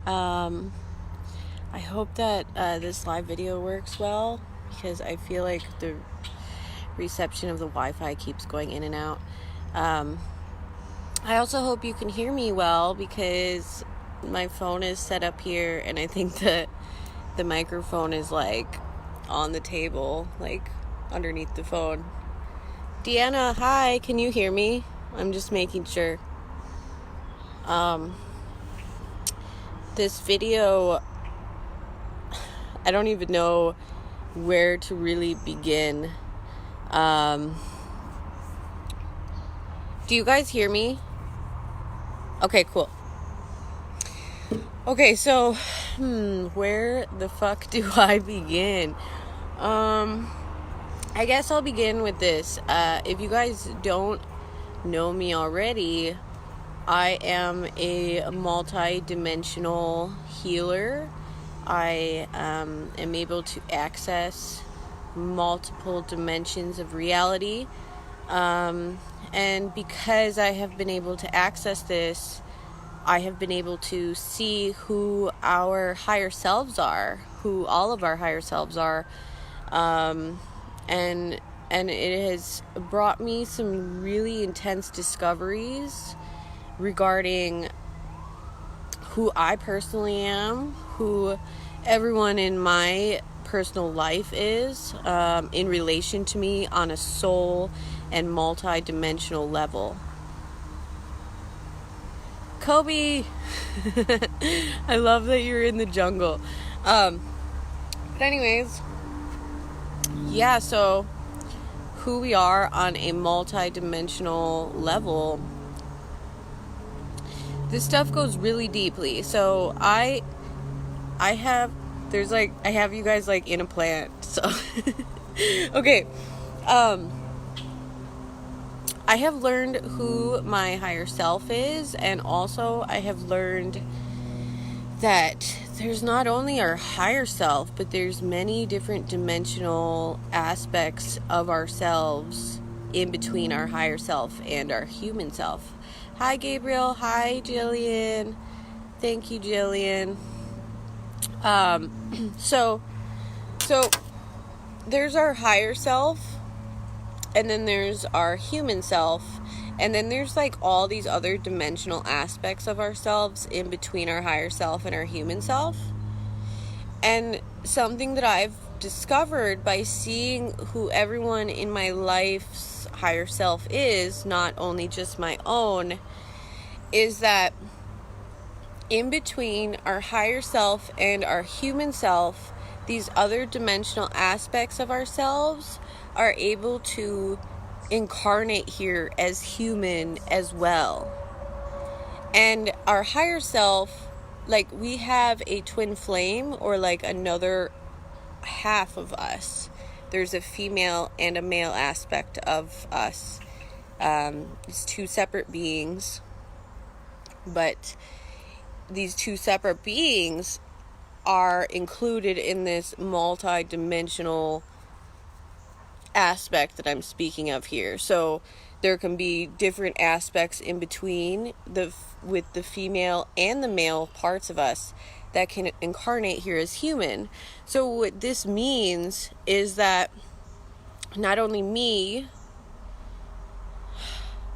Um, I hope that this live video works well, because I feel like the reception of the Wi-Fi keeps going in and out. I also hope you can hear me well, because my phone is set up here, and I think that the microphone is like on the table, like underneath the phone. Deanna, hi, can you hear me? I'm just making sure. This video, I don't even know where to really begin. Do you guys hear me? Okay, cool. Okay, so, where the fuck do I begin? I guess I'll begin with this. If you guys don't know me already, I am a multi-dimensional healer. I am able to access multiple dimensions of reality. And because I have been able to access this, I have been able to see who our higher selves are, who all of our higher selves are. And it has brought me some really intense discoveries regarding who I personally am, who everyone in my personal life is, in relation to me on a soul and multi-dimensional level. Kobe! I love that you're in the jungle. But anyways, yeah, so who we are on a multi-dimensional level, this stuff goes really deeply. So I have you guys like in a plant. So okay. I have learned who my higher self is, and also I have learned that there's not only our higher self, but there's many different dimensional aspects of ourselves in between our higher self and our human self. Hi, Gabriel. Hi, Jillian. Thank you, Jillian. So there's our higher self, and then there's our human self, and then there's like all these other dimensional aspects of ourselves in between our higher self and our human self. And something that I've discovered by seeing who everyone in my life's higher self is, not only just my own, is that in between our higher self and our human self, these other dimensional aspects of ourselves are able to incarnate here as human as well. And our higher self, like, we have a twin flame, or like another half of us. There's a female and a male aspect of us. It's two separate beings, but these two separate beings are included in this multi-dimensional aspect that I'm speaking of here. So there can be different aspects in between with the female and the male parts of us that can incarnate here as human. So what this means is that not only me,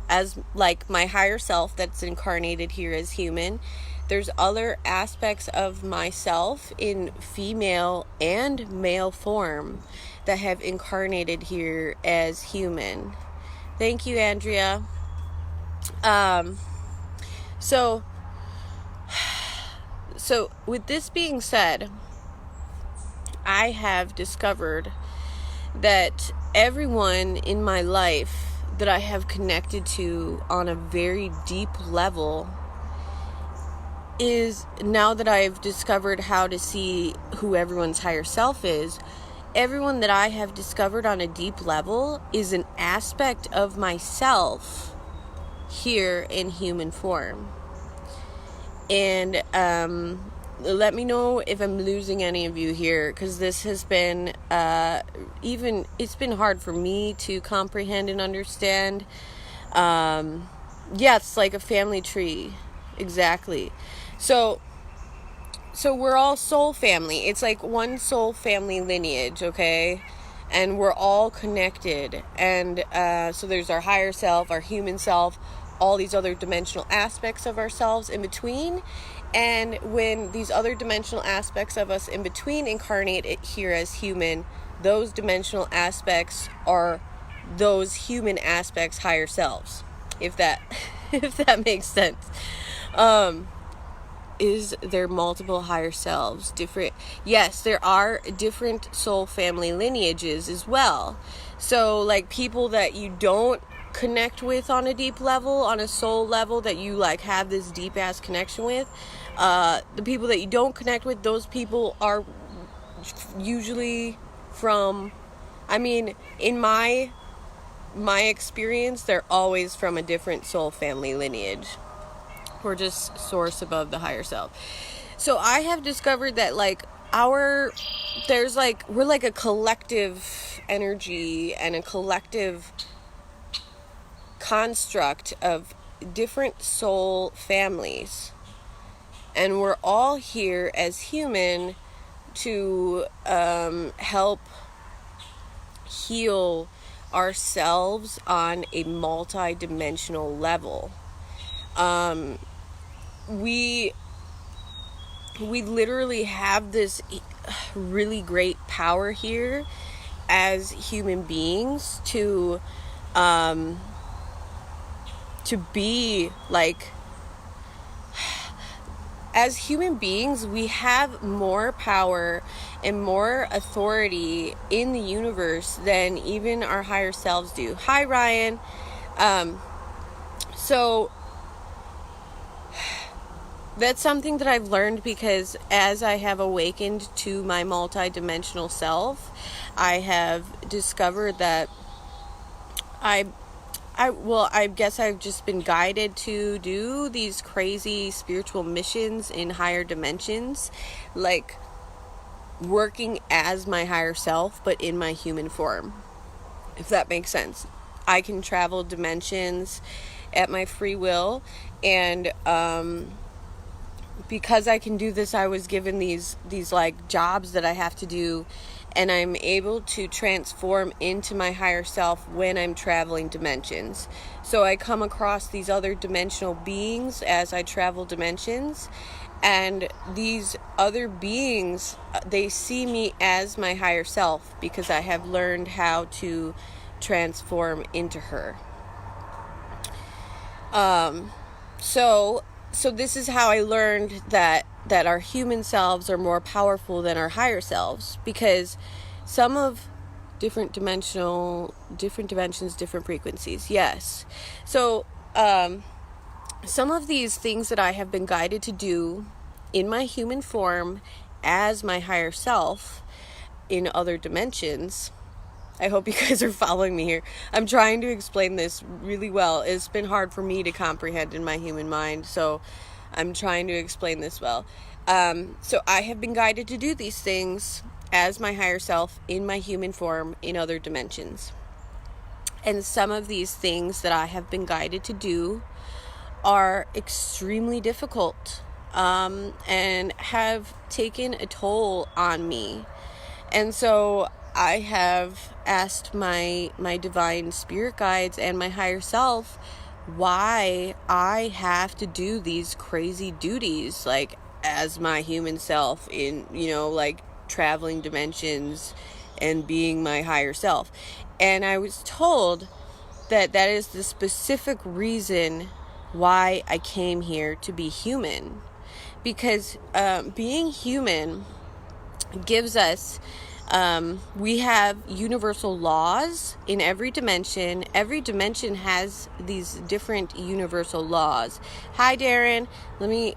as like my higher self that's incarnated here as human, there's other aspects of myself in female and male form that have incarnated here as human. Thank you, Andrea. So with this being said, I have discovered that everyone in my life that I have connected to on a very deep level is, now that I've discovered how to see who everyone's higher self is, everyone that I have discovered on a deep level is an aspect of myself here in human form. And let me know if I'm losing any of you here, because this has been it's been hard for me to comprehend and understand. Yeah, it's like a family tree. Exactly. So so we're all soul family. It's like one soul family lineage, okay? And we're all connected. And so there's our higher self, our human self, all these other dimensional aspects of ourselves in between. And when these other dimensional aspects of us in between incarnate it here as human, those dimensional aspects are those human aspects' higher selves. If that if that makes sense. Is there multiple higher selves? Different? Yes, there are different soul family lineages as well. So like people that you don't connect with on a deep level, on a soul level, that you like have this deep ass connection with, the people that you don't connect with, those people are usually from, I mean, in my experience, they're always from a different soul family lineage. Or just source above the higher self. So I have discovered that like we're like a collective energy and a collective construct of different soul families. And we're all here as human to help heal ourselves on a multi-dimensional level. We literally have this really great power here as human beings to be like, as human beings, we have more power and more authority in the universe than even our higher selves do. Hi, Ryan. So that's something that I've learned, because as I have awakened to my multidimensional self, I have discovered that I guess I've just been guided to do these crazy spiritual missions in higher dimensions, like working as my higher self, but in my human form, if that makes sense. I can travel dimensions at my free will, and because I can do this, I was given these like jobs that I have to do, and I'm able to transform into my higher self when I'm traveling dimensions. So I come across these other dimensional beings as I travel dimensions, and these other beings, they see me as my higher self because I have learned how to transform into her. So this is how I learned that our human selves are more powerful than our higher selves, because some of different dimensions, different frequencies. Yes. So, some of these things that I have been guided to do in my human form as my higher self in other dimensions. I hope you guys are following me here. I'm trying to explain this really well. It's been hard for me to comprehend in my human mind, so I'm trying to explain this well. So I have been guided to do these things as my higher self in my human form in other dimensions. And some of these things that I have been guided to do are extremely difficult, and have taken a toll on me. And so I have asked my divine spirit guides and my higher self why I have to do these crazy duties, like as my human self in, like traveling dimensions and being my higher self. And I was told that is the specific reason why I came here to be human. Because being human gives us, we have universal laws in every dimension. Every dimension has these different universal laws. Hi, Darren. Let me,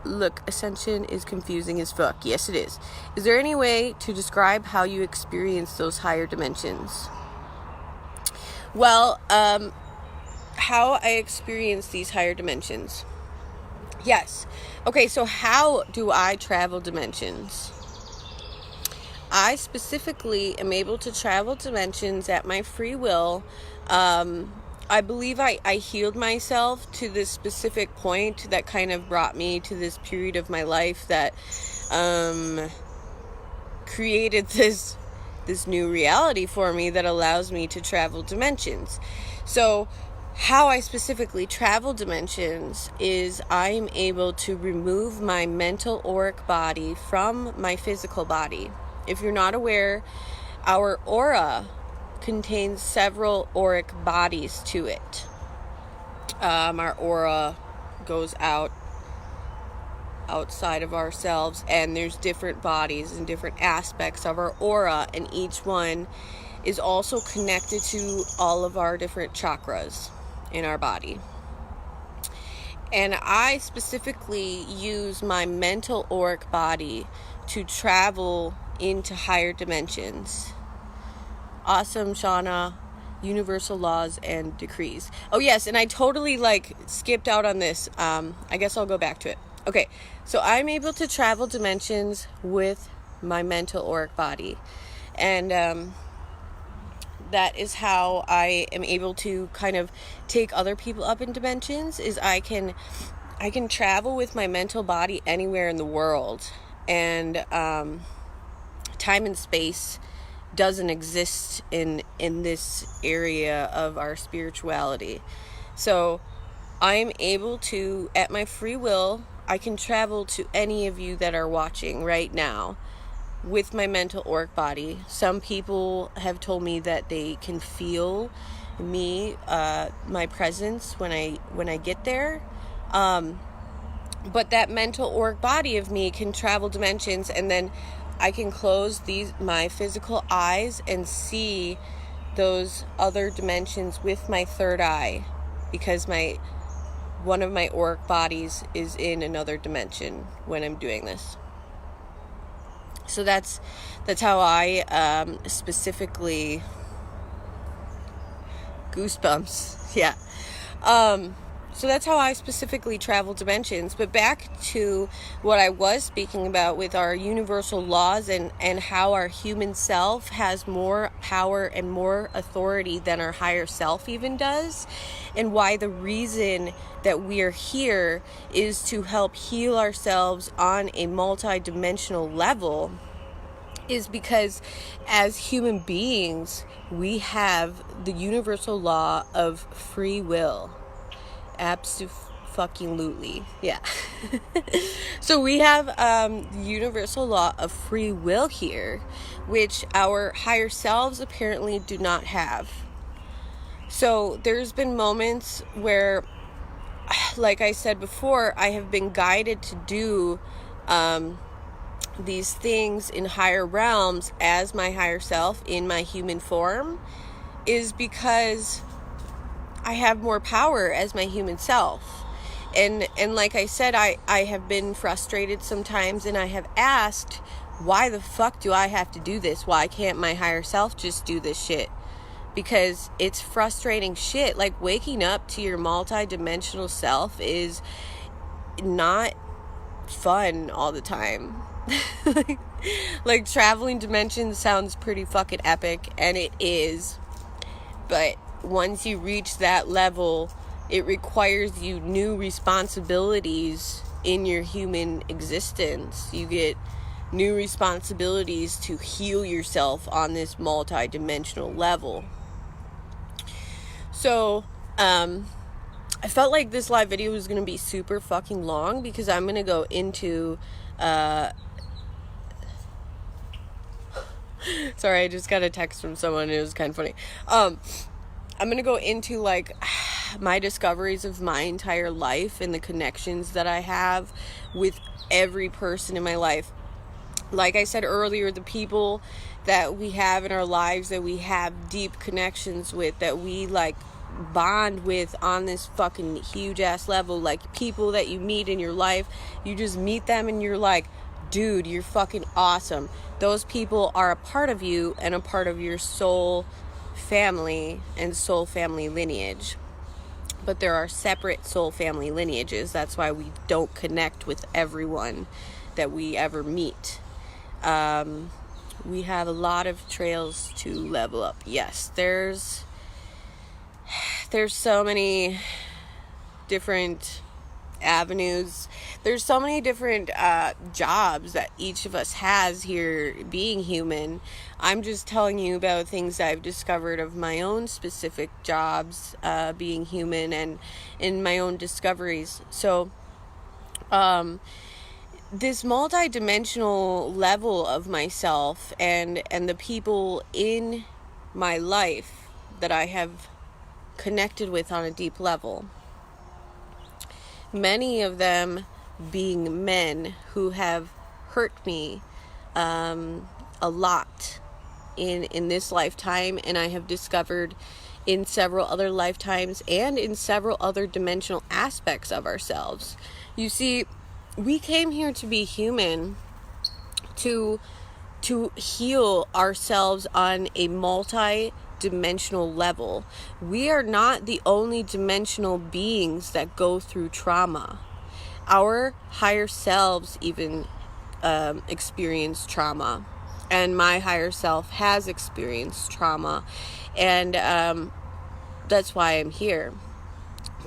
look, Ascension is confusing as fuck. Yes, it is. Is there any way to describe how you experience those higher dimensions? Well, how I experience these higher dimensions. Yes. Okay, so how do I travel dimensions? I specifically am able to travel dimensions at my free will I believe I healed myself to this specific point that kind of brought me to this period of my life that created this new reality for me that allows me to travel dimensions. So how I specifically travel dimensions is I'm able to remove my mental auric body from my physical body. If you're not aware, our aura contains several auric bodies to it. Our aura goes outside of ourselves, and there's different bodies and different aspects of our aura, and each one is also connected to all of our different chakras in our body. And I specifically use my mental auric body to travel into higher dimensions. Awesome, Shauna. Universal laws and decrees. Oh yes, and I totally skipped out on this. I guess I'll go back to it. Okay, so I'm able to travel dimensions with my mental auric body, and that is how I am able to kind of take other people up in dimensions. Is I can travel with my mental body anywhere in the world, and time and space doesn't exist in this area of our spirituality. So I'm able to, at my free will, I can travel to any of you that are watching right now with my mental auric body. Some people have told me that they can feel me, my presence when I get there. But that mental auric body of me can travel dimensions, and then I can close my physical eyes and see those other dimensions with my third eye, because one of my auric bodies is in another dimension when I'm doing this. So that's how I specifically goosebumps. Yeah. So that's how I specifically travel dimensions. But back to what I was speaking about with our universal laws and how our human self has more power and more authority than our higher self even does, and why the reason that we are here is to help heal ourselves on a multidimensional level, is because as human beings, we have the universal law of free will. Absolutely. Yeah. So we have the universal law of free will here, which our higher selves apparently do not have. So there's been moments where, like I said before, I have been guided to do these things in higher realms as my higher self in my human form, is because I have more power as my human self. And like I said, I have been frustrated sometimes, and I have asked, why the fuck do I have to do this? Why can't my higher self just do this shit? Because it's frustrating shit. Like, waking up to your multi-dimensional self is not fun all the time. like traveling dimensions sounds pretty fucking epic, and it is. But once you reach that level, it requires you new responsibilities in your human existence. You get new responsibilities to heal yourself on this multi-dimensional level. So, I felt like this live video was going to be super fucking long, because I'm going to go into, sorry, I just got a text from someone, it was kind of funny. I'm going to go into my discoveries of my entire life and the connections that I have with every person in my life. Like I said earlier, the people that we have in our lives, that we have deep connections with, that we bond with on this fucking huge ass level, like people that you meet in your life, you just meet them and you're like, dude, you're fucking awesome. Those people are a part of you and a part of your soul family and soul family lineage. But there are separate soul family lineages. That's why we don't connect with everyone that we ever meet. We have a lot of trails to level up. Yes, there's there's so many different avenues. There's so many different jobs that each of us has here being human. I'm just telling you about things I've discovered of my own specific jobs being human and in my own discoveries. So this multidimensional level of myself and the people in my life that I have connected with on a deep level, many of them being men who have hurt me a lot in this lifetime, and I have discovered in several other lifetimes and in several other dimensional aspects of ourselves. You see, we came here to be human, to heal ourselves on a multi-dimensional level. We are not the only dimensional beings that go through trauma. Our higher selves even experience trauma, and my higher self has experienced trauma, and that's why I'm here,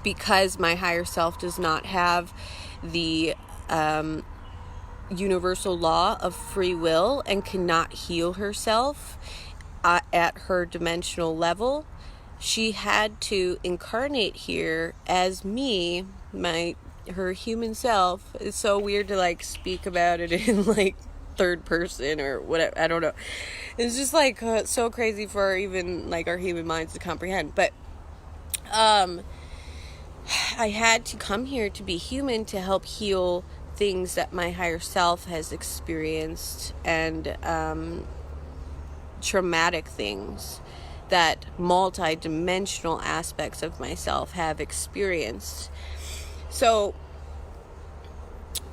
because my higher self does not have the universal law of free will and cannot heal herself at her dimensional level. She had to incarnate here as me, her human self. It's so weird to like speak about it in like third person or whatever. I don't know. It's just like so crazy for even like our human minds to comprehend. But I had to come here to be human to help heal things that my higher self has experienced, and traumatic things that multi-dimensional aspects of myself have experienced. So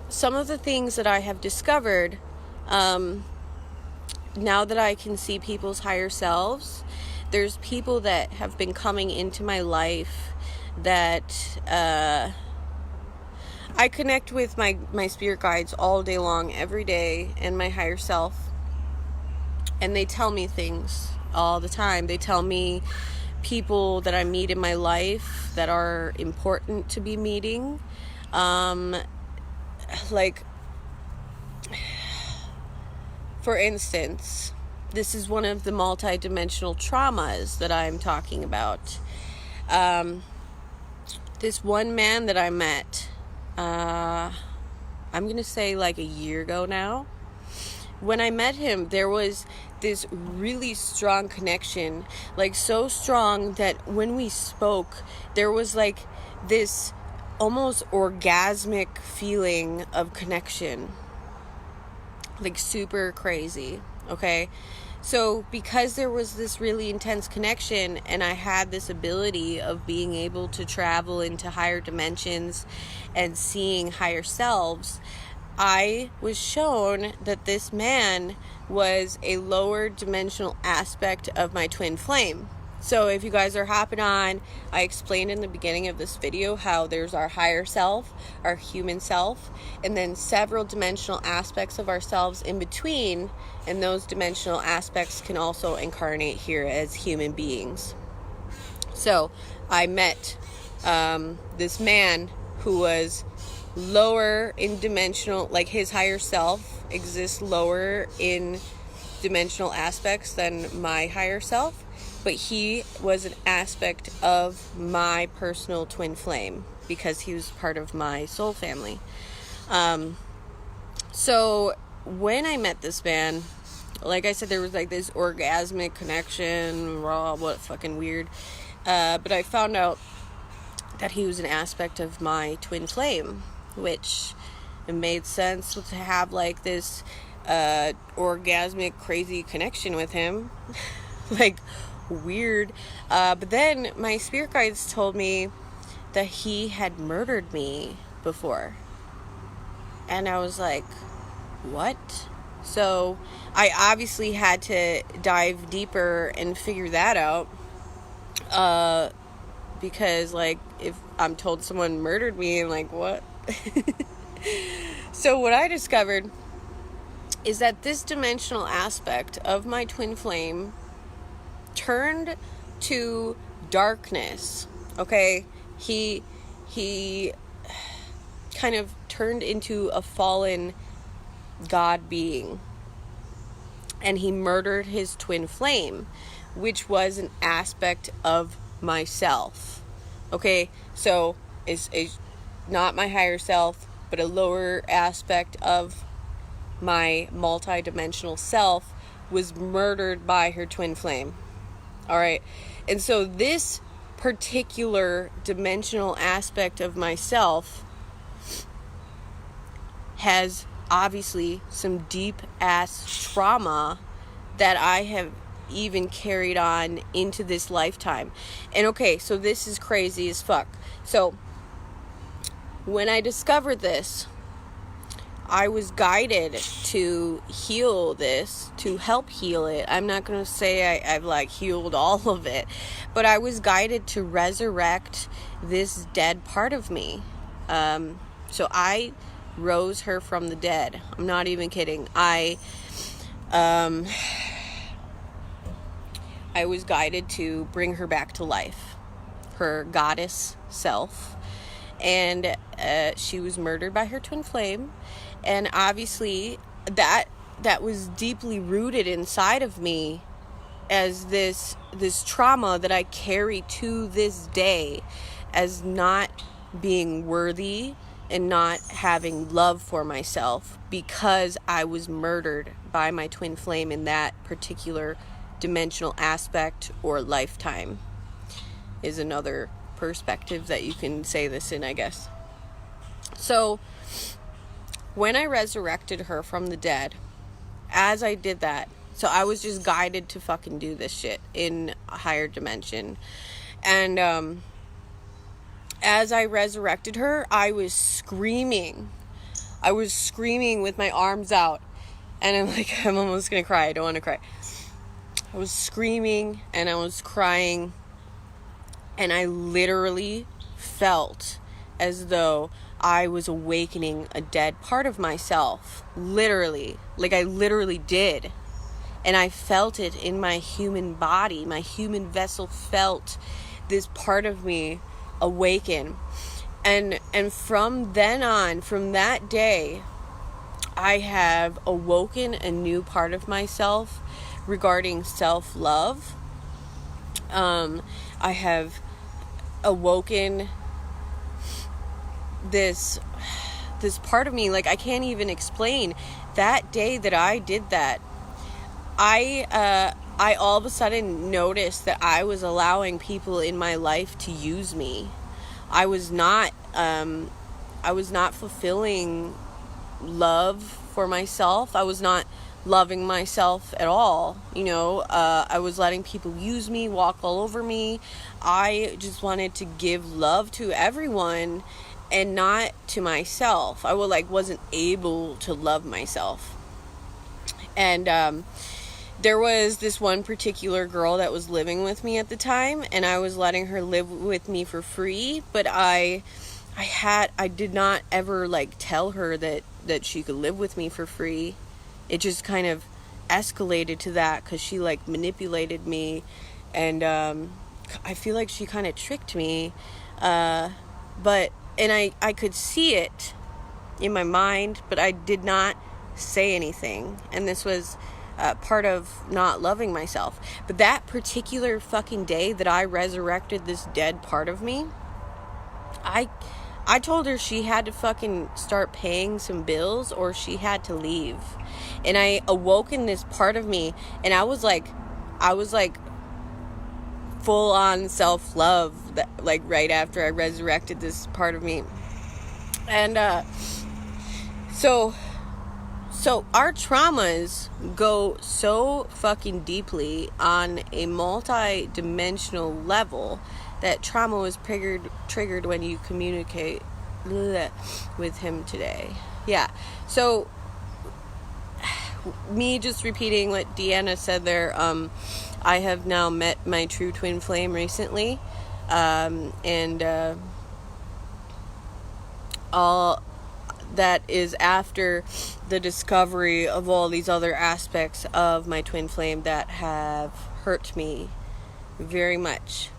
some of the things that I have discovered, now that I can see people's higher selves, there's people that have been coming into my life that I connect with my spirit guides all day long, every day, and my higher self. And they tell me things all the time. They tell me people that I meet in my life that are important to be meeting. Like, for instance, this is one of the multidimensional traumas that I'm talking about. This one man that I met, I'm going to say like a year ago now. When I met him, there was this really strong connection, like so strong that when we spoke, there was like this almost orgasmic feeling of connection, like super crazy. Okay, so because there was this really intense connection, and I had this ability of being able to travel into higher dimensions and seeing higher selves, I was shown that this man was a lower dimensional aspect of my twin flame. So if you guys are hopping on, I explained in the beginning of this video how there's our higher self, our human self, and then several dimensional aspects of ourselves in between, and those dimensional aspects can also incarnate here as human beings. So I met this man who was lower in dimensional, like his higher self exists lower in dimensional aspects than my higher self, but he was an aspect of my personal twin flame because he was part of my soul family. So when I met this man, like I said, there was like this orgasmic connection, raw, what fucking weird, but I found out that he was an aspect of my twin flame, which it made sense to have like this orgasmic crazy connection with him. Like weird. But then my spirit guides told me that he had murdered me before, and I was like, what? So I obviously had to dive deeper and figure that out, because like if I'm told someone murdered me, I'm like, what? So what I discovered is that this dimensional aspect of my twin flame turned to darkness Okay? He kind of turned into a fallen God being. And he murdered his twin flame, which was an aspect of myself. Okay? So, it's not my higher self, but a lower aspect of my multidimensional self was murdered by her twin flame. Alright? And so this particular dimensional aspect of myself has obviously some deep ass trauma that I have even carried on into this lifetime. And okay, so this is crazy as fuck. So when I discovered this, I was guided to heal this, to help heal it. I'm not going to say I've like healed all of it, but I was guided to resurrect this dead part of me. So I rose her from the dead. I'm not even kidding. I was guided to bring her back to life, her goddess self. And she was murdered by her twin flame. And obviously that was deeply rooted inside of me as this trauma that I carry to this day as not being worthy and not having love for myself because I was murdered by my twin flame in that particular dimensional aspect or lifetime is another perspective that you can say this in, I guess. So when I resurrected her from the dead, as I did that, so I was just guided to fucking do this shit in a higher dimension. And as I resurrected her, I was screaming. I was screaming with my arms out. And I'm like, I'm almost gonna cry. I don't want to cry. I was screaming and I was crying. And I literally felt as though I was awakening a dead part of myself. Literally. Like I literally did. And I felt it in my human body. My human vessel felt this part of me awaken. And from then on, from that day, I have awoken a new part of myself regarding self-love. I have awoken this part of me, like I can't even explain. That day that I did that, I all of a sudden noticed that I was allowing people in my life to use me. I was not fulfilling love for myself. I was not loving myself at all. You know, I was letting people use me, walk all over me. I just wanted to give love to everyone and not to myself. I wasn't able to love myself. And there was this one particular girl that was living with me at the time, and I was letting her live with me for free, but I did not ever tell her that she could live with me for free. It just kind of escalated to that because she manipulated me, and I feel like she kind of tricked me, and I could see it in my mind, but I did not say anything. And this was part of not loving myself. But that particular fucking day that I resurrected this dead part of me, I told her she had to fucking start paying some bills or she had to leave. And I awoken this part of me, and I was like full on self-love right after I resurrected this part of me. And so our traumas go so fucking deeply on a multi-dimensional level that trauma was triggered when you communicate with him today. Yeah. So me just repeating what Deanna said there, I have now met my true twin flame recently, and all that is after the discovery of all these other aspects of my twin flame that have hurt me very much.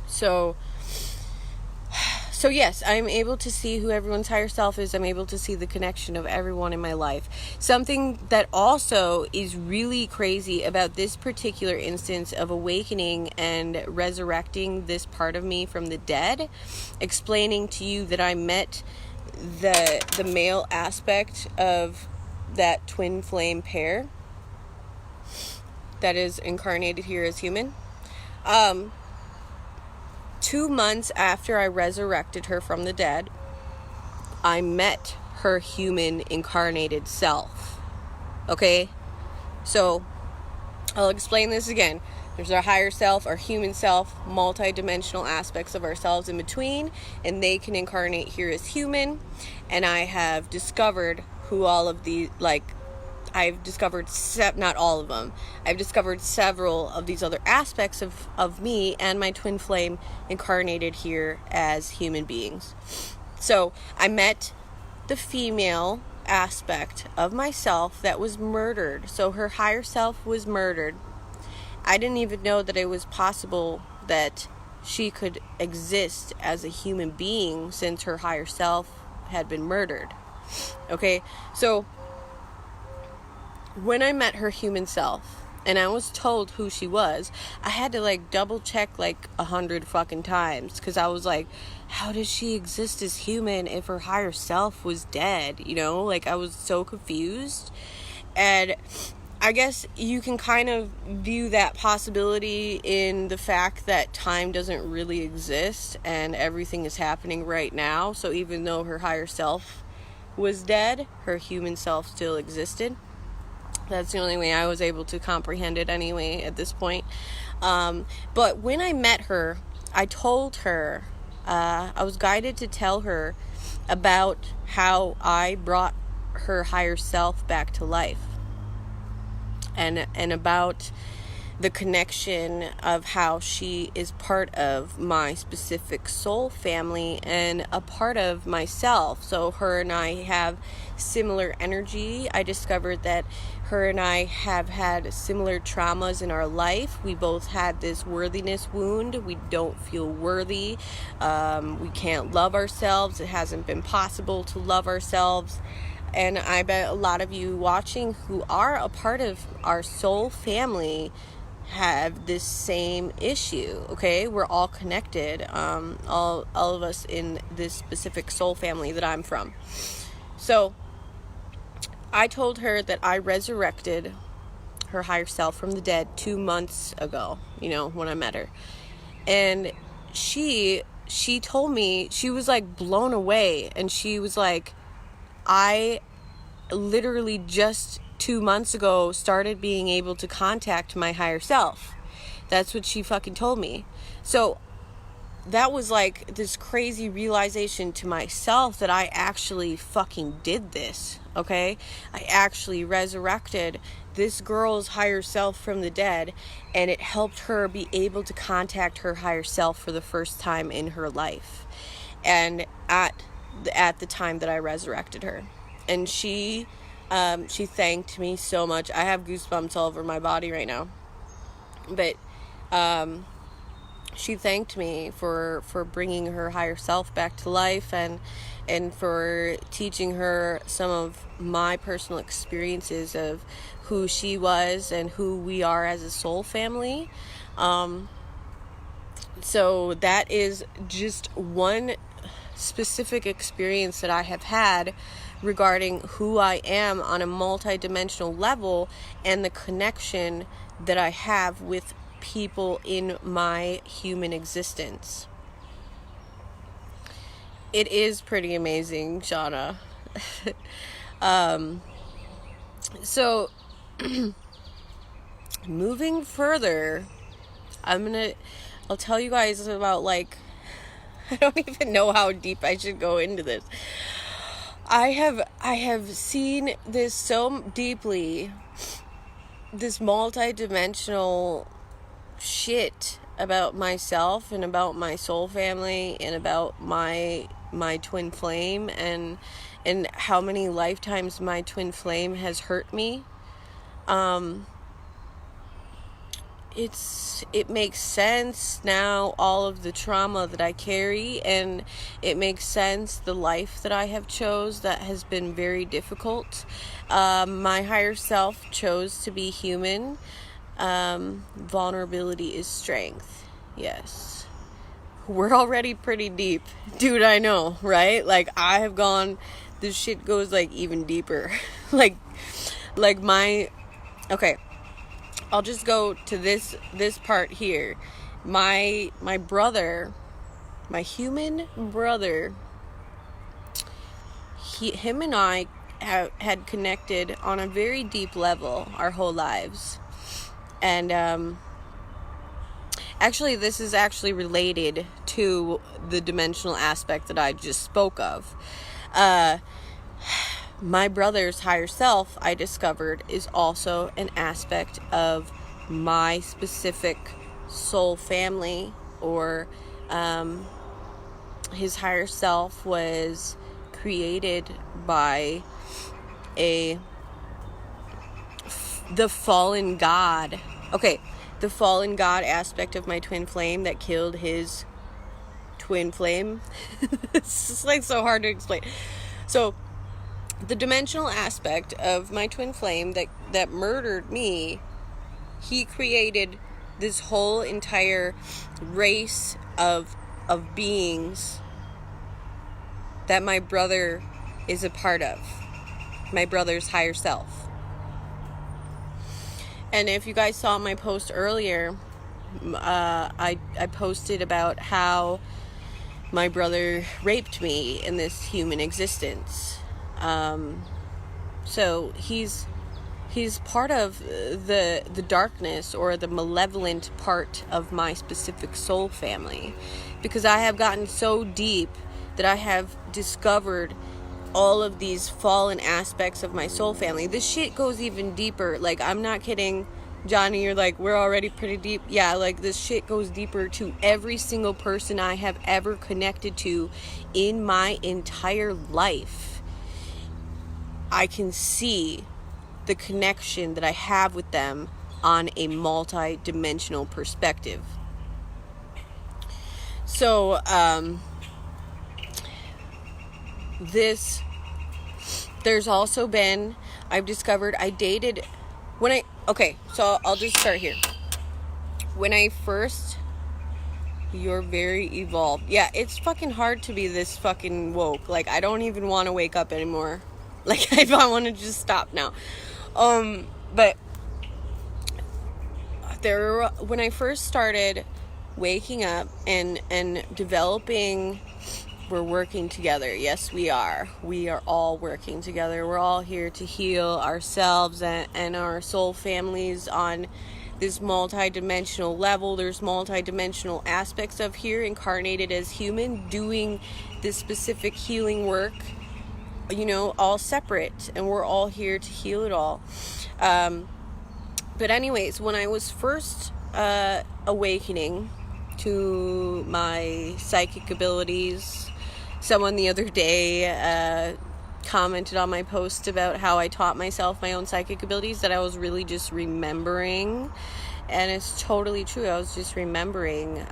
So yes, I'm able to see who everyone's higher self is. I'm able to see the connection of everyone in my life. Something that also is really crazy about this particular instance of awakening and resurrecting this part of me from the dead, explaining to you that I met the male aspect of that twin flame pair that is incarnated here as human. 2 months after I resurrected her from the dead, I met her human incarnated self. Okay? So, I'll explain this again. There's our higher self, our human self, multidimensional aspects of ourselves in between, and they can incarnate here as human. And I have discovered who all of these, I've discovered, not all of them, I've discovered several of these other aspects of me and my twin flame incarnated here as human beings. So I met the female aspect of myself that was murdered. So her higher self was murdered. I didn't even know that it was possible that she could exist as a human being since her higher self had been murdered. Okay, so when I met her human self and I was told who she was, I had to double check 100 fucking times, because I was like, how does she exist as human if her higher self was dead? I was so confused. And I guess you can kind of view that possibility in the fact that time doesn't really exist and everything is happening right now. So even though her higher self was dead, her human self still existed. That's the only way I was able to comprehend it anyway at this point. But when I met her, I told her, I was guided to tell her about how I brought her higher self back to life. And about the connection of how she is part of my specific soul family and a part of myself. So her and I have similar energy. I discovered that her and I have had similar traumas in our life. We both had this worthiness wound. We don't feel worthy. We can't love ourselves. It hasn't been possible to love ourselves. And I bet a lot of you watching who are a part of our soul family have this same issue. Okay, we're all connected, all of us in this specific soul family that I'm from. So I told her that I resurrected her higher self from the dead 2 months ago, when I met her. And she told me, she was blown away, and she was like, I literally just 2 months ago started being able to contact my higher self. That's what she fucking told me. So that was this crazy realization to myself that I actually fucking did this. Okay, I actually resurrected this girl's higher self from the dead, and it helped her be able to contact her higher self for the first time in her life, and at the time that I resurrected her. And she thanked me so much. I have goosebumps all over my body right now. But she thanked me for bringing her higher self back to life, and for teaching her some of my personal experiences of who she was and who we are as a soul family. So that is just one specific experience that I have had regarding who I am on a multidimensional level and the connection that I have with people in my human existence. It is pretty amazing, Shauna. So moving further, I'll tell you guys about I don't even know how deep I should go into this. I have seen this so deeply, this multi-dimensional shit about myself and about my soul family and about my twin flame, and how many lifetimes my twin flame has hurt me. it makes sense now, all of the trauma that I carry, and it makes sense the life that I have chose that has been very difficult. My higher self chose to be human. Vulnerability is strength. Yes. We're already pretty deep. Dude, I know, right? Like, I have gone, this shit goes like even deeper. like okay, I'll just go to this part here. My brother, my human brother, him and I had connected on a very deep level our whole lives. And actually, this is actually related to the dimensional aspect that I just spoke of. My brother's higher self, I discovered, is also an aspect of my specific soul family, or his higher self was created by the fallen god. Okay, the fallen god aspect of my twin flame that killed his twin flame. It's just like so hard to explain. So the dimensional aspect of my twin flame that murdered me, he created this whole entire race of beings that my brother is a part of. My brother's higher self. And if you guys saw my post earlier, I posted about how my brother raped me in this human existence. So he's part of the darkness, or the malevolent part of my specific soul family, because I have gotten so deep that I have discovered all of these fallen aspects of my soul family. This shit goes even deeper. Like, I'm not kidding. Johnny, you're like, we're already pretty deep. Yeah, like, this shit goes deeper to every single person I have ever connected to in my entire life. I can see the connection that I have with them on a multi-dimensional perspective. So, there's also been, I've discovered, so I'll just start here. When I first, you're very evolved. Yeah, it's fucking hard to be this fucking woke. Like, I don't even want to wake up anymore. Like, I want to just stop now. But when I first started waking up and developing, we're working together. Yes, we are. We are all working together. We're all here to heal ourselves and our soul families on this multi-dimensional level. There's multi-dimensional aspects of here incarnated as human doing this specific healing work, all separate, and we're all here to heal it all. But anyways, when I was first awakening to my psychic abilities, someone the other day commented on my post about how I taught myself my own psychic abilities, that I was really just remembering. And it's totally true. I was just remembering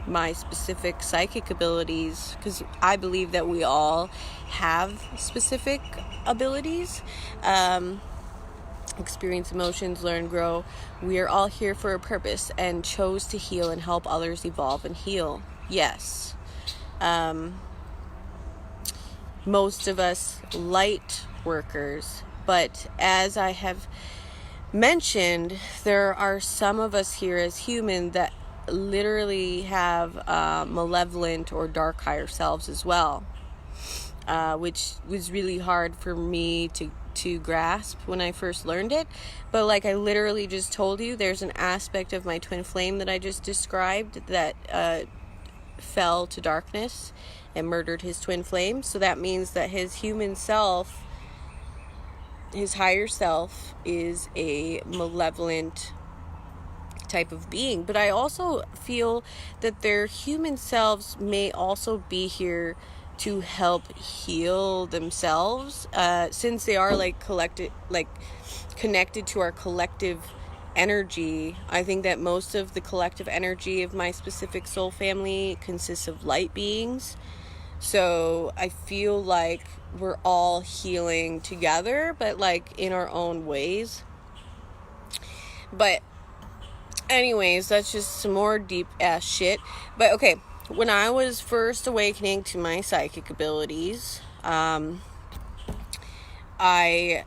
my specific psychic abilities, because I believe that we all have specific abilities. Experience emotions, learn, grow. We are all here for a purpose and chose to heal and help others evolve and heal. Yes. Most of us light workers, but as I have mentioned, there are some of us here as human that literally have malevolent or dark higher selves as well, which was really hard for me to grasp when I first learned it. But like I literally just told you, there's an aspect of my twin flame that I just described that fell to darkness and murdered his twin flame. So that means that his human self, his higher self, is a malevolent type of being. But I also feel that their human selves may also be here to help heal themselves, since they are connected to our collective energy. I think that most of the collective energy of my specific soul family consists of light beings. So I feel like we're all healing together, but like in our own ways. But anyways, that's just some more deep ass shit. But okay, when I was first awakening to my psychic abilities, I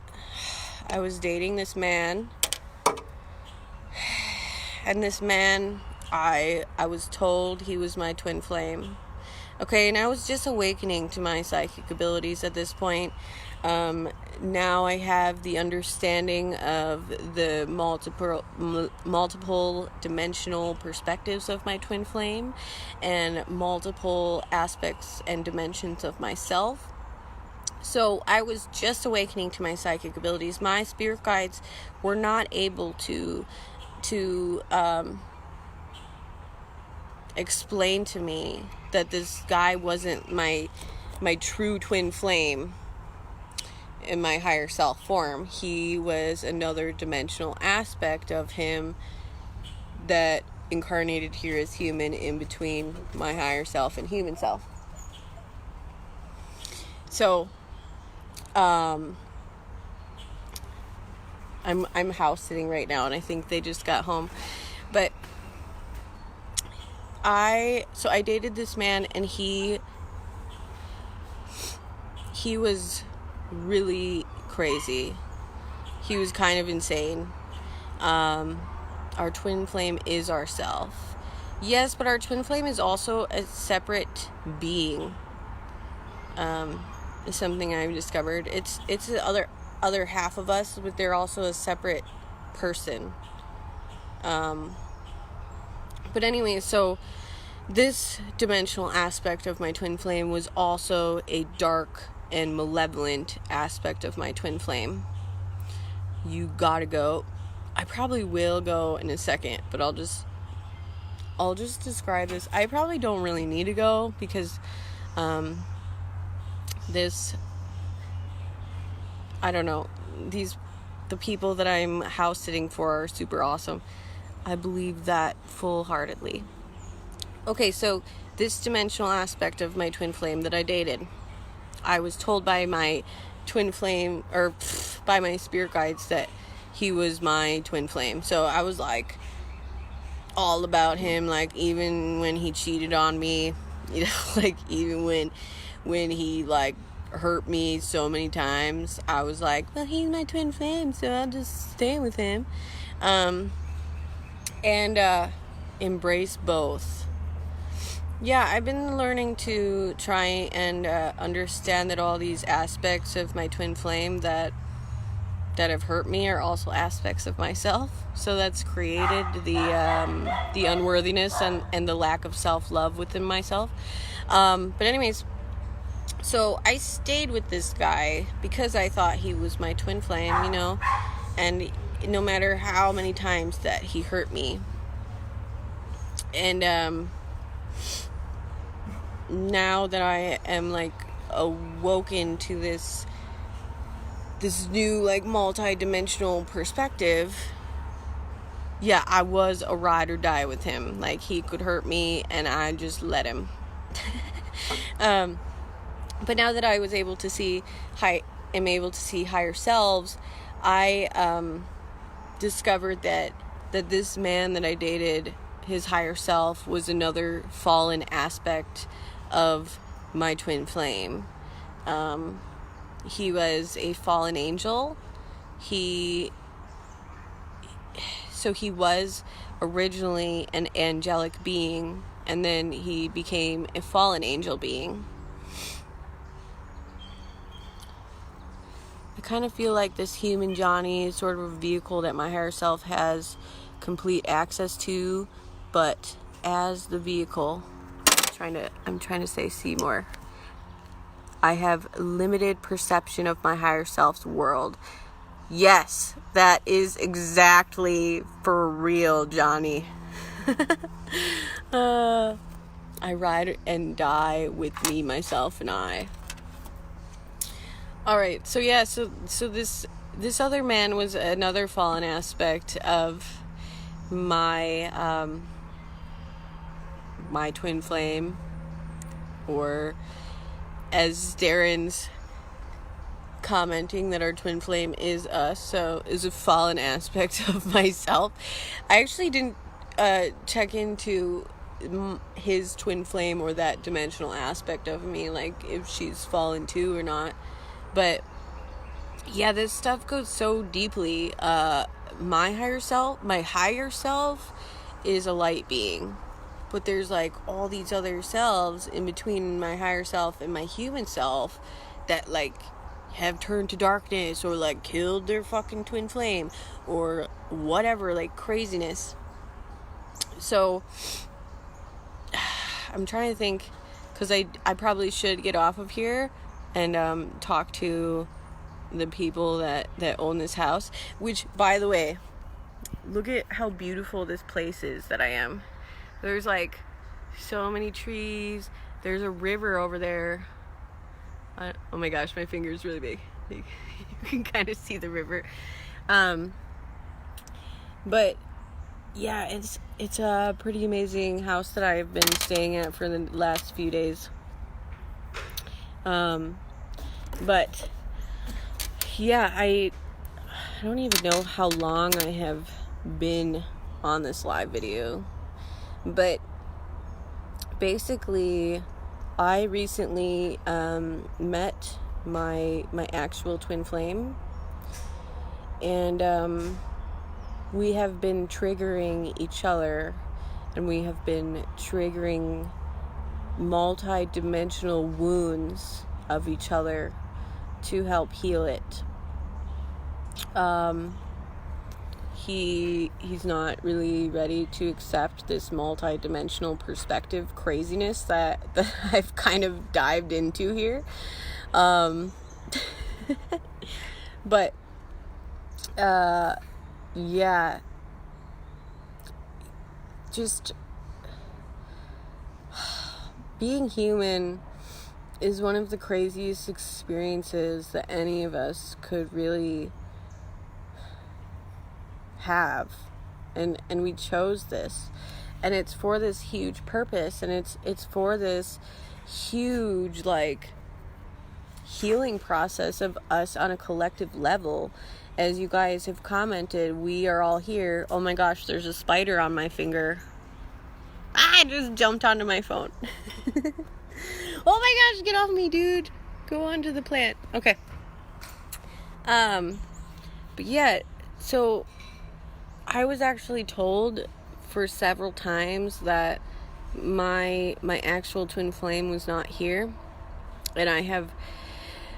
was dating this man, and this man, I was told he was my twin flame. Okay, and I was just awakening to my psychic abilities at this point. Now I have the understanding of the multiple dimensional perspectives of my twin flame and multiple aspects and dimensions of myself. So I was just awakening to my psychic abilities. My spirit guides were not able to explain to me that this guy wasn't my true twin flame in my higher self form. He was another dimensional aspect of him that incarnated here as human in between my higher self and human self. So I'm house sitting right now, and I think they just got home. But I dated this man, and he was really crazy. He was kind of insane. Our twin flame is ourself. Yes, but our twin flame is also a separate being. Is something I've discovered. It's the other half of us, but they're also a separate person. But anyway, so this dimensional aspect of my twin flame was also a dark and malevolent aspect of my twin flame. You gotta go. I probably will go in a second, but I'll just describe this. I probably don't really need to go because I don't know, the people that I'm house sitting for are super awesome. I believe that full-heartedly. Okay, so this dimensional aspect of my twin flame that I dated, I was told by my twin flame, or by my spirit guides, that he was my twin flame. So I was like all about him, like even when he cheated on me, you know, like even when he like hurt me so many times, I was like, well, he's my twin flame, so I'll just stay with him. And embrace both. Yeah, I've been learning to try and understand that all these aspects of my twin flame that have hurt me are also aspects of myself. So that's created the unworthiness and the lack of self-love within myself. But anyways, so I stayed with this guy because I thought he was my twin flame, you know, and no matter how many times that he hurt me. And now that I am like awoken to this new like multi-dimensional perspective, yeah, I was a ride or die with him. Like he could hurt me and I just let him. But now that I was able to see higher selves, I discovered that this man that I dated, his higher self, was another fallen aspect of my twin flame. He was a fallen angel. He was originally an angelic being, and then he became a fallen angel being. I kind of feel like this human Johnny is sort of a vehicle that my higher self has complete access to, but as the vehicle, I'm trying to say Seymour, I have limited perception of my higher self's world. Yes, that is exactly for real, Johnny. I ride and die with me, myself, and I. Alright, so yeah, so this this other man was another fallen aspect of my my twin flame, or as Darren's commenting that our twin flame is us, so is a fallen aspect of myself. I actually didn't check into his twin flame or that dimensional aspect of me, like if she's fallen too or not. But yeah, this stuff goes so deeply. My higher self is a light being, but there's like all these other selves in between my higher self and my human self that like have turned to darkness, or like killed their fucking twin flame, or whatever, like craziness. So I'm trying to think, because I probably should get off of here and talk to the people that own this house, which, by the way, look at how beautiful this place is that I am. There's like so many trees. There's a river over there. Oh my gosh, my finger is really big. You can kind of see the river. But yeah, it's a pretty amazing house that I've been staying at for the last few days. But yeah, I don't even know how long I have been on this live video, but basically I recently met my actual twin flame, and we have been triggering each other, and we have been triggering multi-dimensional wounds of each other to help heal it. He's not really ready to accept this multi-dimensional perspective craziness that I've kind of dived into here. But yeah, just being human is one of the craziest experiences that any of us could really have, and we chose this, and it's for this huge purpose, and it's for this huge like healing process of us on a collective level. As you guys have commented, we are all here. Oh my gosh, there's a spider on my finger. I just jumped onto my phone. Oh my gosh, get off me, dude. Go onto the plant. Okay. But yeah, so I was actually told for several times that my actual twin flame was not here, and I have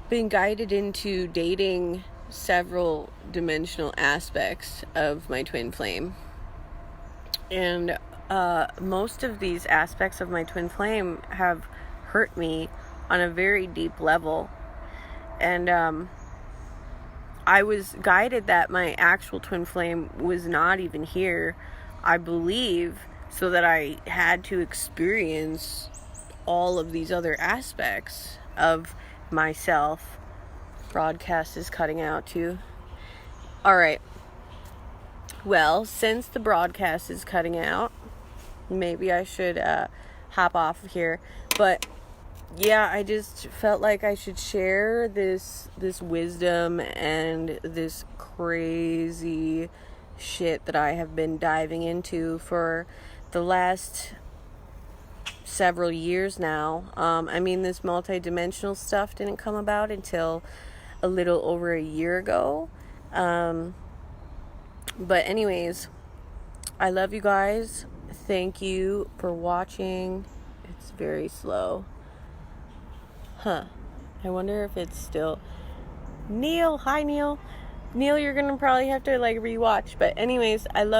been guided into dating several dimensional aspects of my twin flame, and most of these aspects of my twin flame have hurt me on a very deep level, and I was guided that my actual twin flame was not even here, I believe, so that I had to experience all of these other aspects of myself. Broadcast is cutting out too. Alright. Well, since the broadcast is cutting out, maybe I should hop off of here. But yeah, I just felt like I should share this wisdom and this crazy shit that I have been diving into for the last several years now. I mean, this multidimensional stuff didn't come about until a little over a year ago. But anyways, I love you guys. Thank you for watching. It's very slow. I wonder if it's still Neil. Hi, Neil. Neil, you're gonna probably have to like rewatch. But anyways, I love